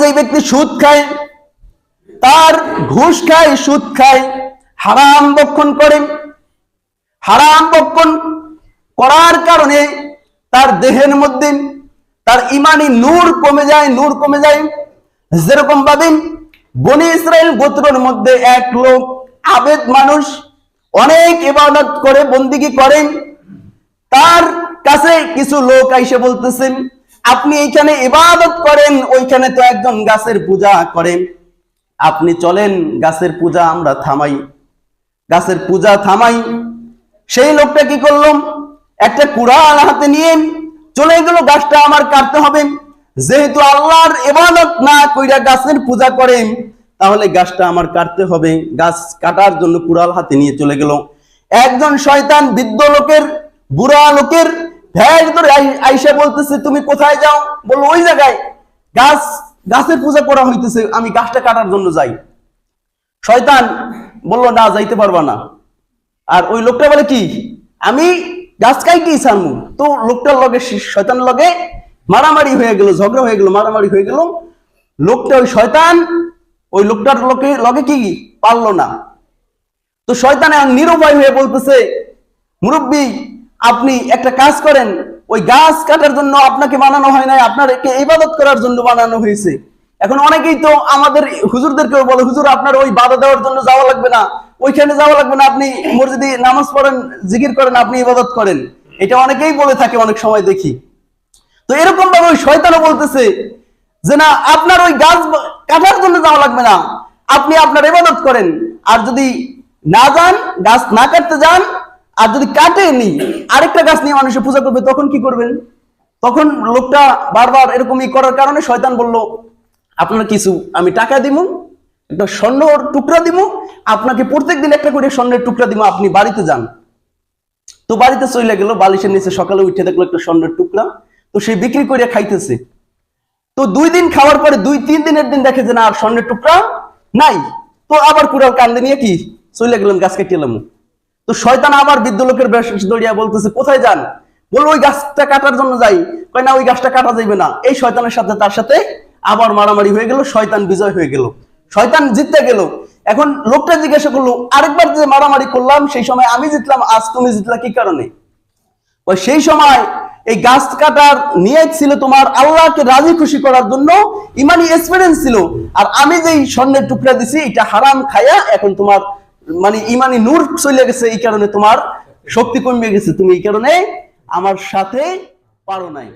যে ব্যক্তি সুদ খায়, তার ঘুষ খায়, সুদ খায়, হারাম ভক্ষণ করে, হারাম ভক্ষণ করার কারণে তার দেহের মধ্যে তার ইমানি নূর কমে যায়, নূর কমে যায়। যেরকম ভাবে বনি ইসরাইল গোত্রের মধ্যে এক লোক আবেদ মানুষ, অনেক ইবাদত করে, বন্দিগি করেন, তার কাছে কিছু লোক আইসে বলতেছেন, আপনি এইখানে ইবাদত করেন, ওইখানে তো একজন গাছের পূজা করেন, আপনি চলেন গাছের পূজা আমরা থামাই, গাছের পূজা থামাই। সেই লোকটা কি করলো, একটা কুড়াল হাতে নিয়ে চলে গেল, গাছটা আমার কাটতে হবে, যেহেতু আল্লাহর ইবাদত না কইরা গাছের পূজা করেন, তাহলে গাছটা আমার কাটতে হবে। গাছ কাটার জন্য কুড়াল হাতে নিয়ে চলে গেল। একজন শয়তান বৃদ্ধ লোকের, বুড়া লোকের ভেষ ধরে আইসা বলতেছে, তুমি কোথায় যাও? বললো, ওই জায়গায় গাছের পূজা করা হইতেছে, আমি গাছটা কাটার জন্য যাই। শয়তান বললো, না, যাইতে পারবা না। আর ওই লোকটা বলে, কি আমি গাছ কাইতেই ছাড়মু? তো লোকটার লগে, শয়তানের লগে মারামারি হয়ে গেল, ঝগড়া হয়ে গেল, মারামারি হয়ে গেল। লোকটা, ওই শয়তান ওই লোকটার লগে কি পারলো না। তো শয়তান এখন নিরুপায় হয়ে বলতেছে, মুরব্বী, আপনি একটা কাজ করেন, ওই গাছ কাটার জন্য আপনাকে বানানো হয় নাই, আপনাকে ইবাদত করার জন্য বানানো হয়েছে। এখন অনেকেই তো আমাদের হুজুরদেরকেও বলে, হুজুর আপনার ওই বাধা দেওয়ার জন্য যাওয়া লাগবে না, ওইখানে যাওয়া লাগবে না, আপনি মসজিদে নামাজ পড়েন, জিকির করেন, আপনি ইবাদত করেন। এটা অনেকেই বলে থাকে, অনেক সময় দেখি। তো এরকম ভাবে ওই শয়তানও বলতেছে যে, না, আপনার ওই গাছ কাটার জন্য যাওয়া লাগবে না, আপনি আপনার ইবাদত করেন। আর যদি না যান, গাছ না কাটতে যান, আর যদি কাটেনি আরেকটা গাছ নিয়ে মানুষের পূজা করবে, তখন কি করবেন? তখন লোকটা বারবার এরকমই করার কারণে শয়তান বলল, আপনার কিছু আমি টাকা দিব, একটা স্বর্ণের টুকরা দিব, আপনাকে প্রত্যেকদিন একটা করে স্বর্ণের টুকরা দিব, আপনি বাড়িতে যান। তো বাড়িতে চলে গেল, বালিশের নিচে সকালে উঠে দেখলো একটা স্বর্ণের টুকরা, তো সে বিক্রি করে খাইতেছে। তো 2 দিন খাওয়ার পরে 2-3 দিনের দিন দেখে যে না, আর স্বর্ণের টুকরা নাই। তো আবার কুড়াল কান্দে নিয়ে কি চলে গেলাম, গাছ কেটে এলাম। তো শয়তান আবার বৃদ্ধ লোকের বেশ দৌড়িয়া বলতেছে, কোথায় যান? বললো, ওই গাছটা কাটার জন্য যাই। কয় না, ওই গাছটা কাটা যাইবে না। এই শয়তানের সাথে তার সাথে আবার মারামারি হয়ে গেল, শয়তান বিজয় হয়ে গেল, শয়তান জিততে গেল। এখন লোকটা জিজ্ঞাসা করলো, আরেকবার যে মারামারি করলাম, সেই সময় আমি জিতলাম, আজ তুমি জিতলা কি কারণে? ওই সেই সময় এই গাছ কাটার নিয়ত ছিল তোমার আল্লাহকে রাজি খুশি করার জন্য, ইমানি এক্সপেরিয়েন্স ছিল। আর আমি যেই স্বর্ণের টুকরা দিছি, এটা হারাম খায়া এখন তোমার মানে ইমানি নূর চলে গেছে, এই কারণে তোমার শক্তি কমে গেছে, তুমি এই কারণে আমার সাথে পারো নাই।